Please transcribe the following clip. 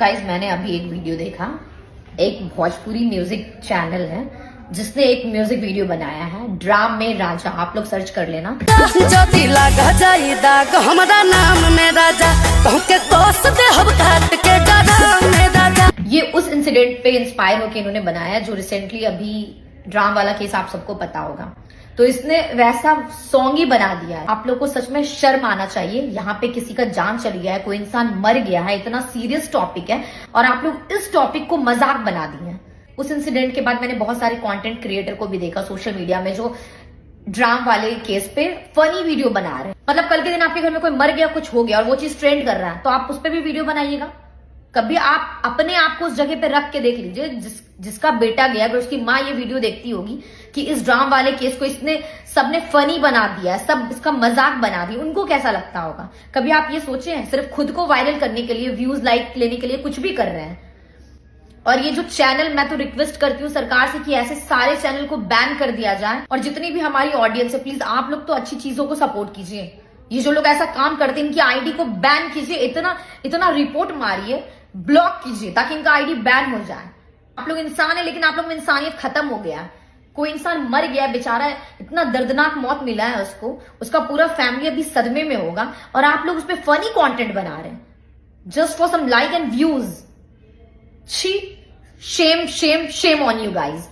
Guys मैंने अभी एक वीडियो देखा, एक भोजपुरी म्यूजिक चैनल है जिसने एक म्यूजिक वीडियो बनाया है ड्राम में राजा। आप लोग सर्च कर लेना। ये उस इंसिडेंट पे इंस्पायर होकर इन्होंने बनाया जो रिसेंटली अभी ड्राम वाला केस आप सबको पता होगा। तो इसने वैसा सॉन्ग ही बना दिया है। आप लोग को सच में शर्म आना चाहिए। यहाँ पे किसी का जान चली गया है, कोई इंसान मर गया है, इतना सीरियस टॉपिक है और आप लोग इस टॉपिक को मजाक बना दिए हैं। उस इंसिडेंट के बाद मैंने बहुत सारे कंटेंट क्रिएटर को भी देखा सोशल मीडिया में जो ड्राम वाले केस पे फनी वीडियो बना रहे हैं। मतलब कल के दिन आपके घर में कोई मर गया, कुछ हो गया और वो चीज ट्रेंड कर रहा है तो आप उस पर भी वीडियो बनाइएगा। कभी आप अपने आप को उस जगह पे रख के देख लीजिए, जिसका बेटा गया, अगर उसकी माँ ये वीडियो देखती होगी कि इस ड्राम वाले केस को सबने फनी बना दिया, सब इसका मजाक बना दिया, उनको कैसा लगता होगा। कभी आप ये सोचे हैं? सिर्फ खुद को वायरल करने के लिए, व्यूज लाइक लेने के लिए कुछ भी कर रहे हैं। और ये जो चैनल, मैं तो रिक्वेस्ट करती हूँ सरकार से कि ऐसे सारे चैनल को बैन कर दिया जाए। और जितनी भी हमारी ऑडियंस है, प्लीज आप लोग तो अच्छी चीजों को सपोर्ट कीजिए। ये जो लोग ऐसा काम करते हैं इनकी आईडी को बैन कीजिए, इतना रिपोर्ट मारिए, ब्लॉक कीजिए ताकि इनका आईडी बैन हो जाए। आप लोग इंसान है लेकिन आप लोग में इंसानियत खत्म हो गया। कोई इंसान मर गया बेचारा, इतना दर्दनाक मौत मिला है उसको, उसका पूरा फैमिली अभी सदमे में होगा और आप लोग उस पर फनी कंटेंट बना रहे हैं just for some like and views. छी, shame shame shame on you guys.